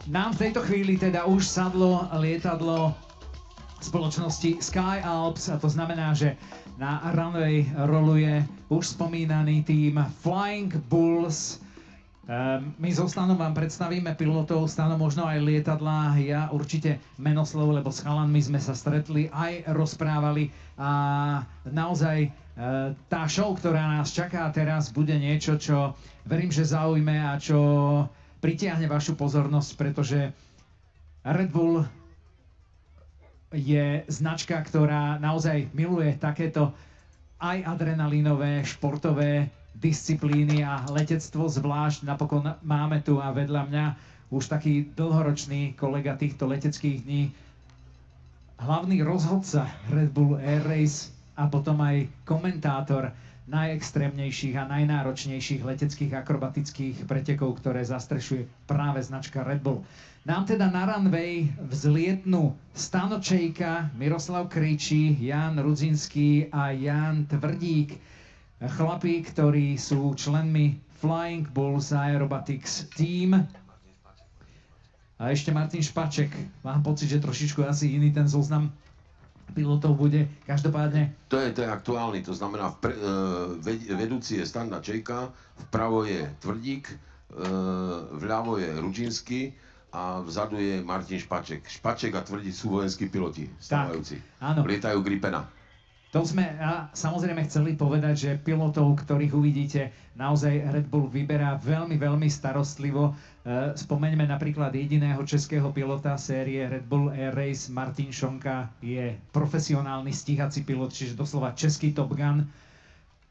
Nám v tejto chvíli teda už sadlo lietadlo spoločnosti Sky Alps a to znamená, že na runway roluje už spomínaný tým Flying Bulls. My so Stanom vám predstavíme pilotov, Stano možno aj lietadlá, ja určite menoslov, lebo s chalanmi sme sa stretli, aj rozprávali a naozaj tá show, ktorá nás čaká teraz, bude niečo, čo verím, že zaujme a čo pritiahne vašu pozornosť, pretože Red Bull je značka, ktorá naozaj miluje takéto aj adrenalínové, športové disciplíny a letectvo zvlášť. Napokon máme tu a vedľa mňa už taký dlhoročný kolega týchto leteckých dní, hlavný rozhodca Red Bull Air Race a potom aj komentátor najextrémnejších a najnáročnejších leteckých akrobatických pretekov, ktoré zastrešuje práve značka Red Bull. Nám teda na runway vzlietnú Stano Čejka, Miroslav Krejčí, Jan Rudzinský a Jan Tvrdík. Chlapí, ktorí sú členmi Flying Bulls Aerobatics Team. A ešte Martin Špaček. Mám pocit, že trošičku asi iný ten zoznam pilotov bude. Každopádne... To je aktuálny, to znamená vedúci je Standa Čejka, vpravo je Tvrdík, vľavo je Rudzinský a vzadu je Martin Špaček. Špaček a Tvrdík sú vojenskí piloti stávajúci. Lietajú Gripena. To sme samozrejme chceli povedať, že pilotov, ktorých uvidíte, naozaj Red Bull vyberá veľmi, veľmi starostlivo. Spomeňme napríklad jediného českého pilota série Red Bull Air Race, Martin Šonka, je profesionálny stíhací pilot, čiže doslova český Top Gun.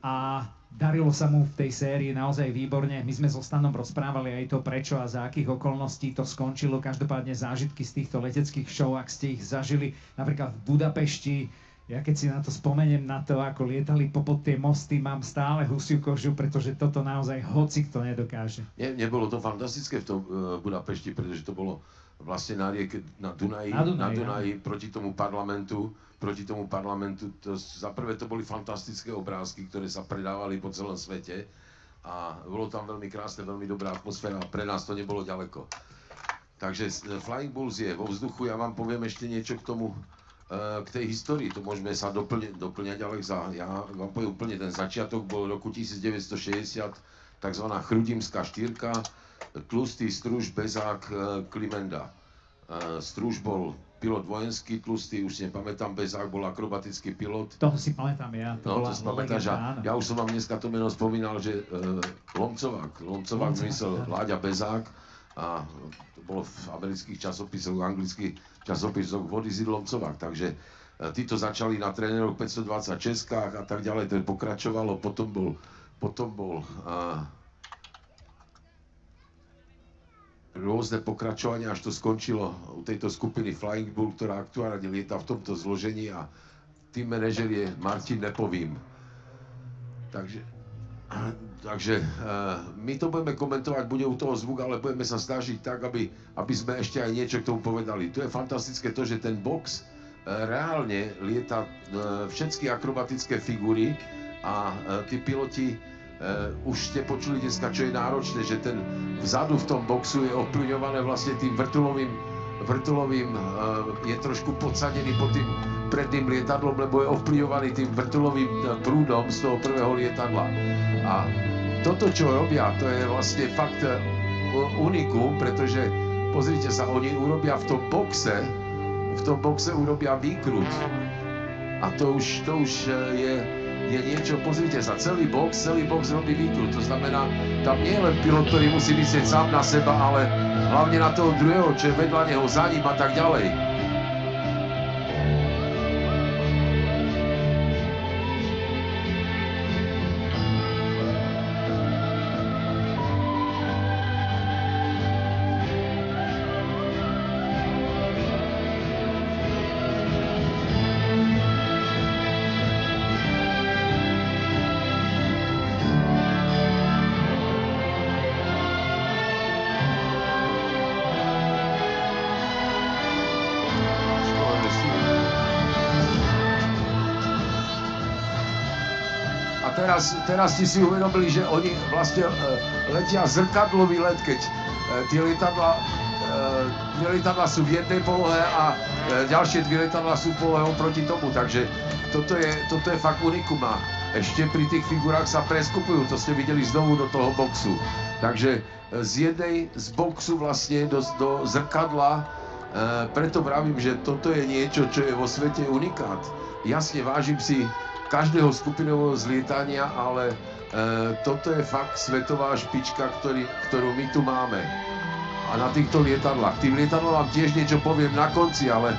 A darilo sa mu v tej sérii naozaj výborne. My sme so Stanom rozprávali aj to, prečo a za akých okolností to skončilo. Každopádne zážitky z týchto leteckých show, ak ste ich zažili napríklad v Budapešti, ja keď si na to spomeniem, na to, ako lietali popod tie mosty, mám stále husiu kožu, pretože toto naozaj hocikto nedokáže. Nebolo to fantastické v tom Budapešti, pretože to bolo vlastne na rieke, na Dunaji proti tomu parlamentu. Za prvé to boli fantastické obrázky, ktoré sa predávali po celom svete a bolo tam veľmi krásne, veľmi dobrá atmosféra a pre nás to nebolo ďaleko. Takže Flying Bulls je vo vzduchu, ja vám poviem ešte niečo k tomu, k tej histórii, to môžeme sa doplňať, ale ja vám poviem úplne, ten začiatok bol v roku 1960, takzvaná Chrudimská štyrka, tlustý Struž, Bezák, Klimenda. Struž bol pilot vojenský, tlustý, už si nepamätám, Bezák bol akrobatický pilot. Toho si pamätám ja, to bola legenda. Ja už som vám dneska to meno spomínal, že Lomcovák zmysel Láďa Bezák, a to bolo v amerických časopisoch, anglických časopisoch What is it Lomcovák, takže títo začali na tréneroch 520 Českách a tak ďalej, to pokračovalo, potom bol rôzne pokračovania, až to skončilo u tejto skupiny Flying Bull, ktorá aktuálne lieta v tomto zložení a tým manažer je Martin Nepovím. Takže my to budeme komentovať, bude u toho zvuk, ale budeme sa snažiť tak, aby sme ešte aj niečo k tomu povedali. Tu je fantastické to, že ten box reálne lieta všetky akrobatické figúry a tí piloti, už ste počuli dneska, čo je náročné, že ten vzadu v tom boxu je ovplyvňované vlastne tým vrtulovým je trošku podsadený pod tým predným lietadlom, lebo je ovplyvňovaný tým vrtulovým prúdom z toho prvého lietadla. A toto, čo robia, to je vlastne fakt unikum, pretože pozrite sa, oni urobia v tom boxe urobia výkrut. A to už je niečo, pozrite sa, celý box robí výkrut. To znamená, tam nie je len pilot, ktorý musí myslieť sám na seba, ale hlavne na toho druhého, čo je vedľa neho, za ním a tak ďalej. Teraz ste si uvedomili, že oni vlastne letia zrkadlový let, keď tie lietadlá dve lietadlá sú v jednej polohe a ďalšie dve lietadlá sú polohe oproti tomu, takže toto je fakt unikum a ešte pri tých figurách sa preskupujú, to ste videli znovu do toho boxu. Takže z boxu vlastne do zrkadla, preto vravím, že toto je niečo, čo je vo svete unikát. Jasne, vážim si každého skupinového zlietania, ale toto je fakt svetová špička, ktorú my tu máme. A na týchto lietadlách. Tým lietadlom vám tiež niečo poviem na konci, ale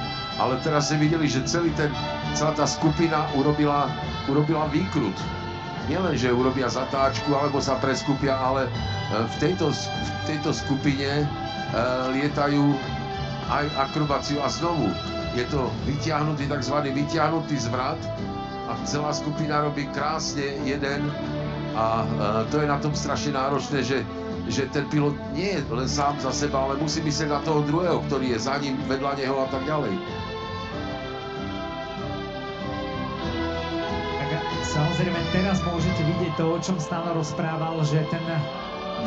teraz ste videli, že celá tá skupina urobila výkrut. Nielen, že urobia zatáčku alebo sa preskupia, ale v tejto skupine lietajú aj akrobáciu a znovu je to vytiahnutý, takzvaný vytiahnutý zvrat a celá skupina robí krásne jeden a to je na tom strašne náročné, že ten pilot nie je len sám za seba, ale musí myslieť na toho druhého, ktorý je za ním, vedľa neho a tak ďalej. Samozrejme, teraz môžete vidieť to, o čom Stano rozprával, že ten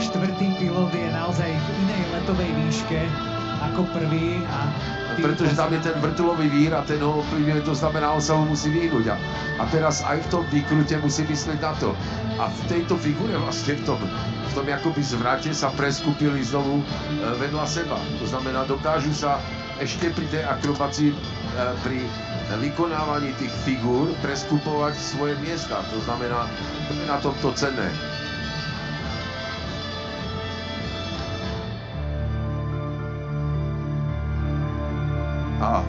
štvrtý pilot je naozaj v inej letovej výške ako prvý. Pretože tam je ten vrtulový vír a ten ho ovplyvňuje, to znamená, on sa ho musí vyhnúť. A teraz aj v tom výkrute musí myslieť na to. A v tejto figure vlastne, v tom akoby zvrate sa preskupili znovu vedľa seba. To znamená, dokážu sa ešte pri tej akrobácii, pri vykonávaní tých figúr preskupovať svoje miesta. To znamená, to je na tomto cenné. A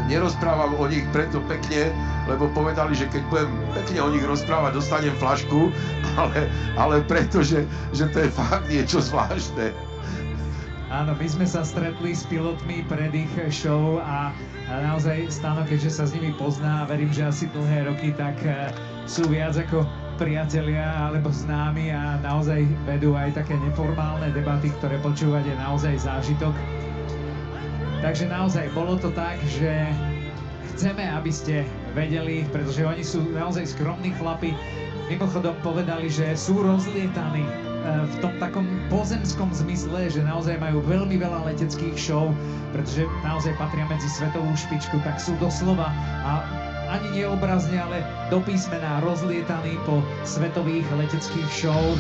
nerozprávam o nich preto pekne, lebo povedali, že keď budem pekne o nich rozprávať, dostanem flašku, ale preto, že to je fakt niečo zvláštne. Áno, my sme sa stretli s pilotmi pred ich show a naozaj Stano, keďže sa s nimi pozná a verím, že asi dlhé roky, tak sú viac ako priatelia alebo známi a naozaj vedú aj také neformálne debaty, ktoré počúvať je naozaj zážitok. Takže naozaj bolo to tak, že chceme, aby ste vedeli, pretože oni sú naozaj skromní chlapi. Mimochodom povedali, že sú rozlietaní v tom takom pozemskom zmysle, že naozaj majú veľmi veľa leteckých show, pretože naozaj patria medzi svetovú špičku, tak sú doslova a ani nie obrazne, ale do písmena rozlietaní po svetových leteckých show.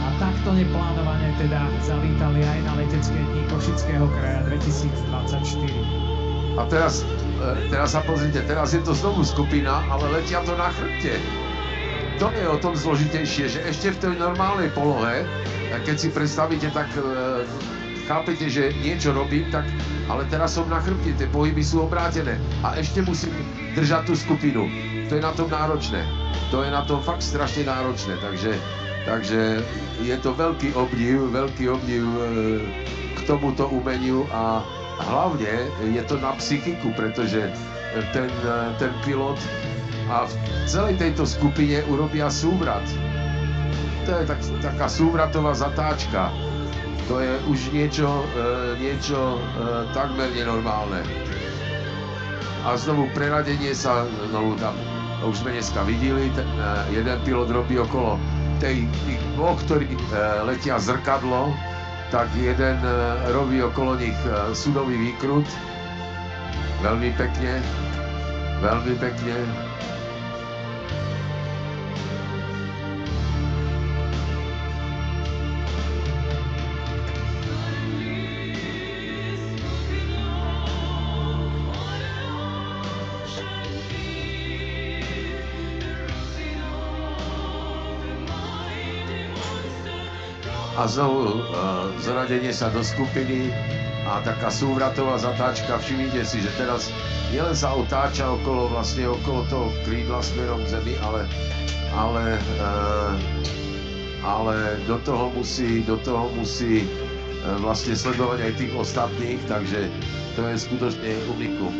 A takto neplánovane teda zavítali aj na letecké dni Košického kraja 2024. A teraz sa pozrite, teraz je to znovu skupina, ale letia to na chrbte. To je o tom zložitejšie, že ešte v tej normálnej polohe, keď si predstavíte, tak chápete, že niečo robím, tak, ale teraz som na chrbte, tie pohyby sú obrátené a ešte musím držať tú skupinu. To je na tom náročné. To je na tom fakt strašne náročné, takže je to veľký obdiv k tomuto umeniu a hlavne je to na psychiku, pretože ten pilot a v celej tejto skupine urobia súvrat. To je taká súvratová zatáčka. To je už niečo takmer nenormálne. A znovu preradenie sa znovu tam, už sme dneska videli, jeden pilot robí okolo tých dvoch, ktorí letia zrkadlo, tak jeden robí okolo nich sudový výkrut. Veľmi pekne, veľmi pekne. A znovu zaradenie sa do skupiny a taká súvratová zatáčka. Všimnite si, že teraz nielen sa otáča okolo toho krídla smerom k zemi, ale do toho musí vlastne sledovať aj tých ostatných, takže to je skutočne unikum.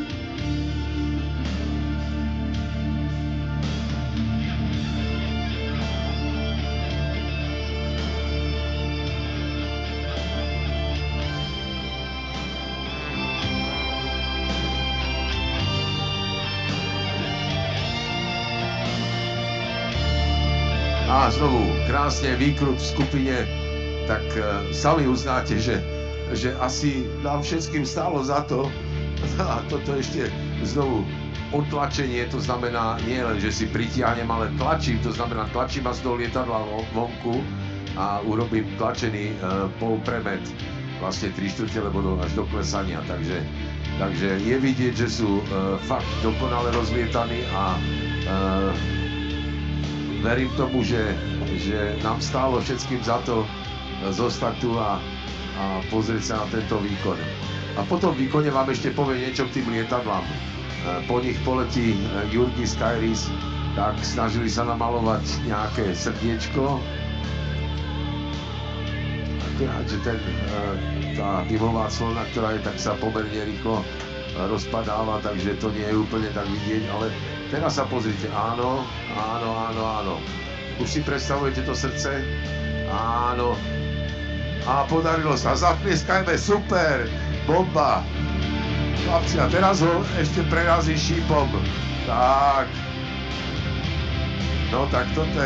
A znovu krásne výkrut v skupine, tak sami uznáte, že že asi nám všetkým stálo za to. A toto ešte znovu odtlačenie, to znamená nie len, že si pritiahnem, ale tlačím, to znamená tlačím ma z toho lietadla vonku a urobím tlačený polpremet, vlastne 3/4, lebo až do klesania, takže je vidieť, že sú fakt dokonale rozlietaní a verím tomu, že nám stálo všetkým za to zostať tu a pozrieť sa na tento výkon. A po tom výkone vám ešte poviem niečo k tým lietadlám. Po nich poletí Jurgi Skyris, tak snažili sa namalovať nejaké srdiečko. Akurát, že tá dymová clona, ktorá je, tak sa pomerne rýchlo rozpadáva, takže to nie je úplne tak vidieť, ale teraz sa pozrite, áno. Už si predstavujete to srdce? Áno. A podarilo sa, zatlieskajme, super, bomba. Chlapci, a teraz ho ešte prerazí šípom. Tak. No tak toto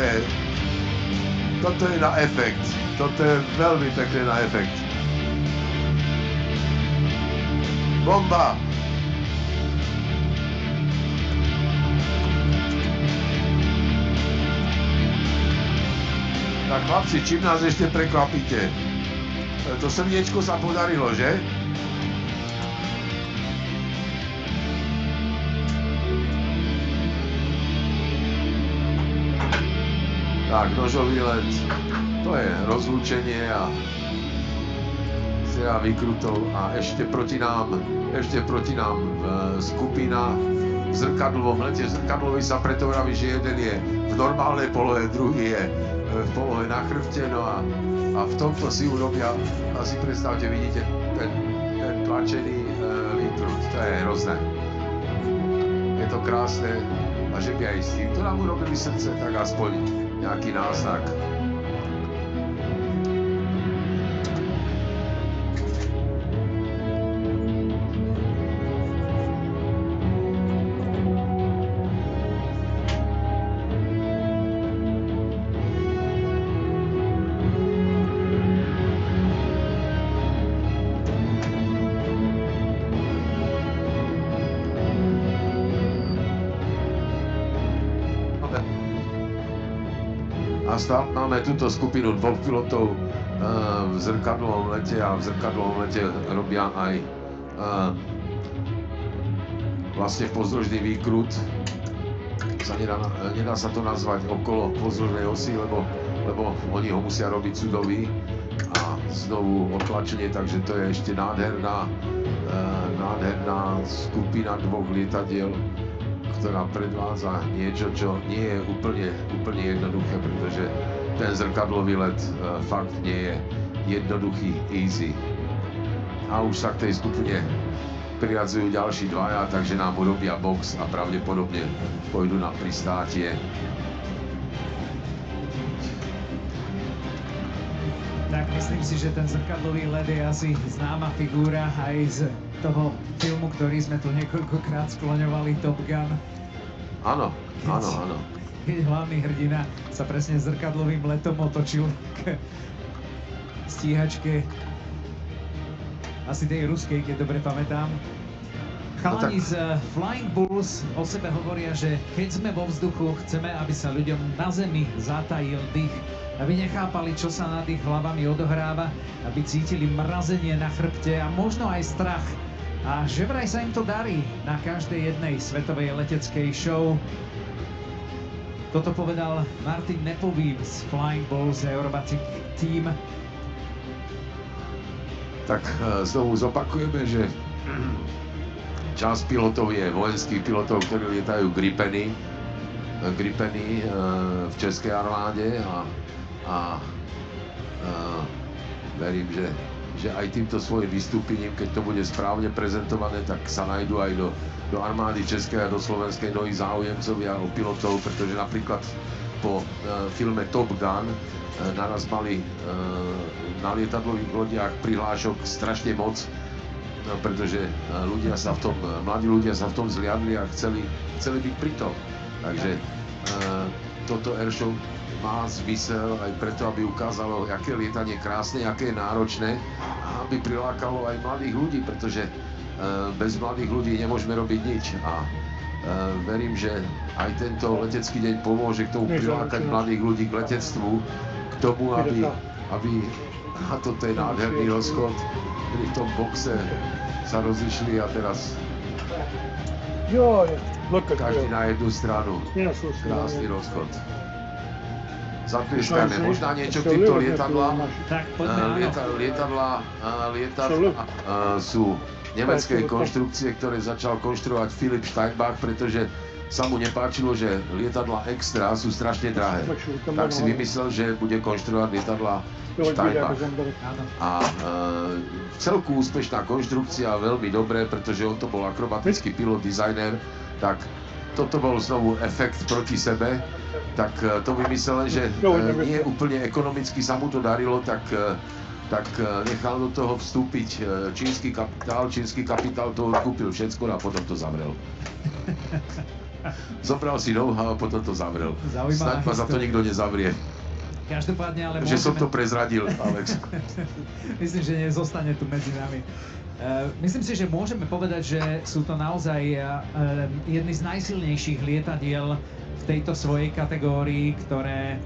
je na efekt. Toto je veľmi pekné na efekt. Bomba. Tak chlapci, čím nás ešte prekvapíte? To srdiečko sa podarilo, že? Tak, nožový let, to je rozlúčenie a séria výkrutov a ešte proti nám skupina v zrkadlovom lete. Zrkadlový sa preto vraví, že jeden je v normálnej polohe, druhý je v polohe na chrbte, no a v tomto si urobia, asi predstavte, vidíte ten tlačený výkrut, to je hrozné. Je to krásne a že by aj s týmto nám urobili srdce, tak aspoň nejaký náznak. A máme túto skupinu dvoch pilotov v zrkadlovom lete a v zrkadlovom lete robia aj vlastne pozdĺžný výkrut. Nedá sa to nazvať okolo pozdĺžnej osy, lebo oni ho musia robiť sudový a znovu otlačenie, takže to je ešte nádherná skupina dvoch lietadiel, ktorá predvádza niečo, čo nie je úplne jednoduché, pretože ten zrkadlový let fakt nie je jednoduchý, easy. A už sa k tej skupine priradzujú ďalší dvaja, takže nám urobia box a pravdepodobne pôjdu na pristátie. Tak myslím si, že ten zrkadlový led je asi známa figúra aj z toho filmu, ktorý sme tu niekoľkokrát skloňovali, Top Gun. Áno. Keď hlavný hrdina sa presne zrkadlovým letom otočil k stíhačke, asi tej ruskej, keď dobre pamätám. Chalani z Flying Bulls o sebe hovoria, že keď sme vo vzduchu, chceme, aby sa ľuďom na zemi zatajil dých, aby nechápali, čo sa nad ich hlavami odohráva, aby cítili mrazenie na chrbte a možno aj strach. A že vraj sa im to darí na každej jednej svetovej leteckej show. Toto povedal Martin Nepový z Flying Bulls Aerobatic Team. Tak znovu zopakujeme, že časť pilotov je vojenských pilotov, ktorí lietajú Gripeny v českej armáde a verím, že aj týmto svojim vystúpením, keď to bude správne prezentované, tak sa nájdú aj do armády českej a do slovenskej mnohí záujemcovia o pilotov, pretože napríklad po filme Top Gun naraz mali na lietadlových lodiach prihlášok strašne moc, pretože mladí ľudia sa v tom zliadli a chceli byť pri tom. Takže toto airshow má zmysel aj preto, aby ukázalo, aké lietanie krásne, aké je náročné a aby prilákalo aj mladých ľudí, pretože bez mladých ľudí nemôžeme robiť nič. A verím, že aj tento letecký deň pomôže k tomu prilákať mladých ľudí k letectvu, k tomu, aby a toto je nádherný rozchod, kedy v tom boxe sa rozišli a teraz každý na jednu stranu. Krásny rozchod. Zatlieskajme. Možná niečo k týmto lietadlám. Lietadlá sú nemeckej konštrukcie, ktoré začal konštruovať Philipp Steinbach, pretože sa mu nepáčilo, že lietadlá extra sú strašne drahé. Tak si vymyslel, že bude konštruovať lietadlá Steinbach. A celku úspešná konštrukcia, veľmi dobré, pretože on to bol akrobatický pilot, dizajner, tak toto bol znovu efekt proti sebe, tak to vymyslel, že nie úplne ekonomicky sa mu to darilo, tak nechal do toho vstúpiť čínsky kapitál to kúpil všetko a potom to zavrel. Zobral si know-how a potom to zavrel. Snaď ma za to nikto nezavrie. Každopádne, ale že som to prezradil, Alex. Myslím, že nezostane tu medzi nami. Myslím si, že môžeme povedať, že sú to naozaj jedny z najsilnejších lietadiel v tejto svojej kategórii, ktoré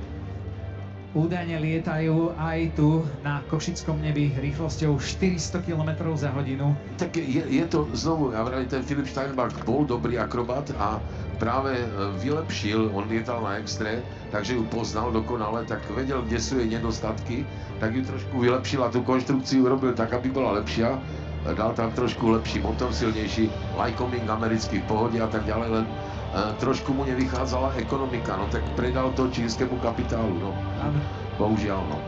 údajne lietajú aj tu na košickom nebi rýchlosťou 400 km za hodinu. Tak je to znovu, ja vrajím, ten Philipp Steinbach bol dobrý akrobat a práve vylepšil, on lietal na extre, takže ju poznal dokonale, tak vedel, kde sú jej nedostatky, tak ju trošku vylepšil a tú konštrukciu urobil tak, aby bola lepšia. Dal tam trošku lepší motor, silnejší, Lycoming americký v pohode a tak ďalej, len trošku mu nevychádzala ekonomika, no tak predal to čínskemu kapitálu, no. Bohužiaľ, no.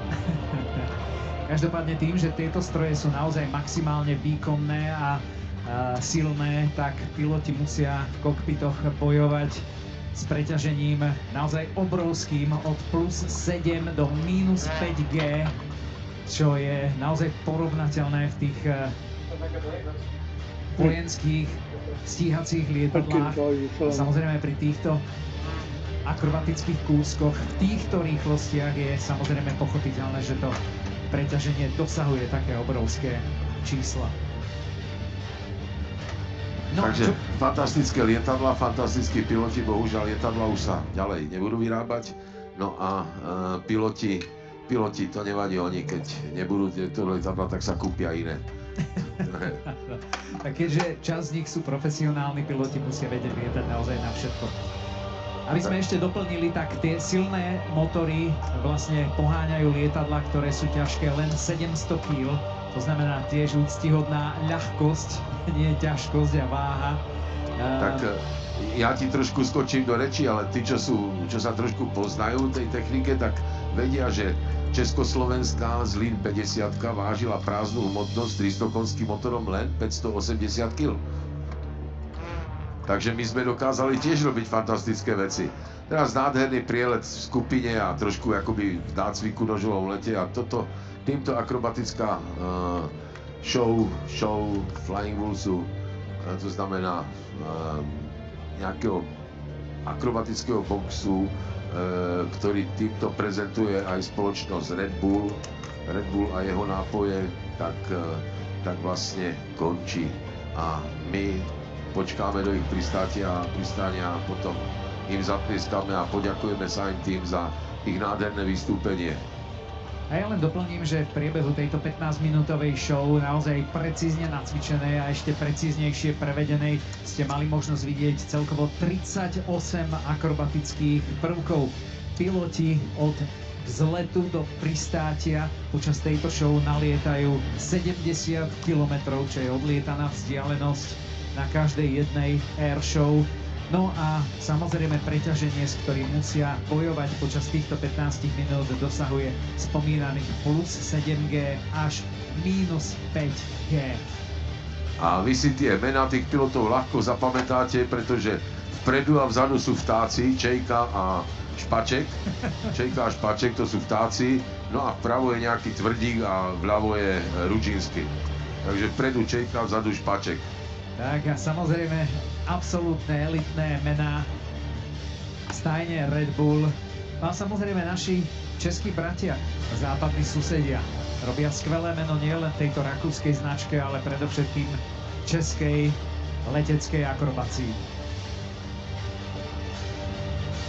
Každopádne tým, že tieto stroje sú naozaj maximálne výkonné a silné, tak piloti musia v kokpitoch bojovať s preťažením naozaj obrovským od plus 7 do minus 5G, čo je naozaj porovnateľné v tých vojenských stíhacích lietadlách. Samozrejme pri týchto akrobatických kúskoch, v týchto rýchlostiach je samozrejme pochopiteľné, že to preťaženie dosahuje také obrovské čísla. No, takže fantastické lietadlá, fantastickí piloti, bohužiaľ lietadlá už sa ďalej nebudú vyrábať. No a piloti to nevadí, oni keď nebudú tieto lietadlá, tak sa kúpia iné. Tak keďže časť z nich sú profesionálni piloti, musia vedieť lietať naozaj na všetko. Aby sme ešte doplnili, tak tie silné motory vlastne poháňajú lietadlá, ktoré sú ťažké len 700 kg. To znamená tiež úctihodná ľahkosť, nie ťažkosť a váha. Tak ja ti trošku skočím do reči, ale tí, čo sa trošku poznajú tej technike, tak vedia, že československá Zlín 50 vážila prázdnu hmotnosť 300 konským motorom len 580 kg. Takže my sme dokázali tiež robiť fantastické veci. Teraz nádherný prielet v skupine a trošku akoby v nácviku nožovom lete a týmto akrobatická show Flying Bullsu, to znamená nejakého akrobatického boxu, ktorý týmto prezentuje aj spoločnosť Red Bull a jeho nápoje, tak vlastne končí. A my počkáme do ich pristánia a potom im zatlieskame a poďakujeme Sign Team za ich nádherné vystúpenie. A ja len doplním, že v priebehu tejto 15-minútovej show, naozaj precízne nacvičenej a ešte precíznejšie prevedenej, ste mali možnosť vidieť celkovo 38 akrobatických prvkov. Piloti od vzletu do pristátia počas tejto show nalietajú 70 km, čo je odlietaná vzdialenosť na každej jednej air show. No a samozrejme preťaženie, s ktorým musia bojovať počas týchto 15 minút, dosahuje spomínaných plus 7G až minus 5G. A vy si tie mená tých pilotov ľahko zapamätáte, pretože vpredu a vzadu sú vtáci, Čejka a Špaček. Čejka a Špaček, to sú vtáci, no a vpravo je nejaký tvrdík a vľavo je Ručínsky. Takže vpredu Čejka, vzadu Špaček. Tak a samozrejme absolútne elitné mená v stajne Red Bull, No a samozrejme naši českí bratia, západní susedia, robia skvelé meno nielen tejto rakúskej značke, ale predovšetkým českej leteckej akrobácii.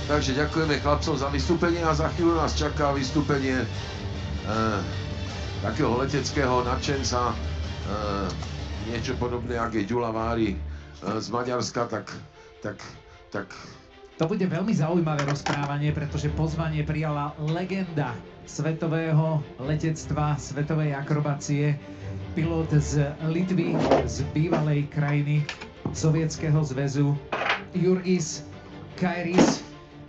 Takže ďakujeme chlapcom za vystúpenie a za chvíľu nás čaká vystúpenie takého leteckého nadšenca, niečo podobné, ako je Ďula Vári z Maďarska, tak... To bude veľmi zaujímavé rozprávanie, pretože pozvanie prijala legenda svetového letectva, svetovej akrobácie, pilot z Litvy, z bývalej krajiny Sovietskeho zväzu, Jurgis Kairis.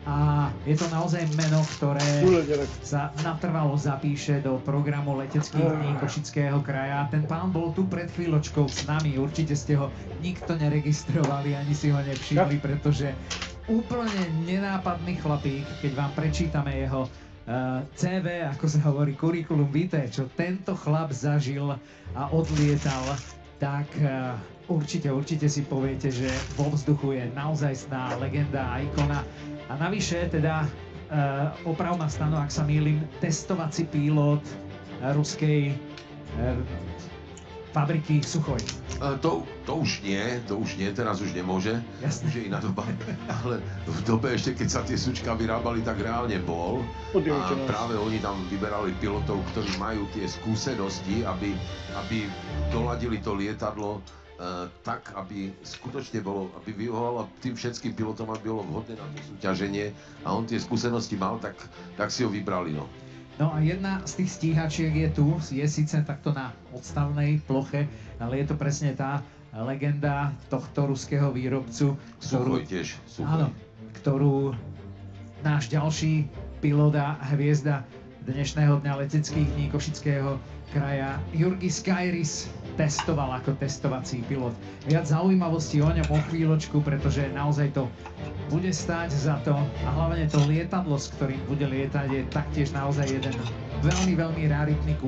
A je to naozaj meno, ktoré sa natrvalo zapíše do programu leteckých dní Košického kraja. Ten pán bol tu pred chvíľočkou s nami, určite ste ho nikto neregistrovali, ani si ho nevšimli, pretože úplne nenápadný chlapík, keď vám prečítame jeho CV, ako sa hovorí, curriculum vitae, čo tento chlap zažil a odlietal, tak určite si poviete, že vo vzduchu je naozajstná legenda a ikona. A navyše teda, oprav ma stanu, ak sa mýlim, testovací pilot ruskej fabriky Suchoj. To už nie, teraz už nemôže. Jasne. Už je iná doba, ale v dobe ešte, keď sa tie sučka vyrábali, tak reálne bol. A práve oni tam vyberali pilotov, ktorí majú tie skúsenosti, aby doladili to lietadlo tak, aby skutočne bolo, aby vyhovalo tým všetkým pilotom, aby bolo vhodné na to súťaženie a on tie skúsenosti mal, tak si ho vybrali, no. No a jedna z tých stíhačiek je tu, je síce takto na odstavnej ploche, ale je to presne tá legenda tohto ruského výrobcu, Suchoj tiež. Áno, ktorú náš ďalší pilot a hviezda dnešného dňa leteckých dní Košického kraja Jurgis Kairis testoval ako testovací pilot. Viac zaujímavostí o ňom o chvíľočku, pretože naozaj to bude stáť za to a hlavne to lietadlo, s ktorým bude lietať, je taktiež naozaj jeden veľmi raritný kus.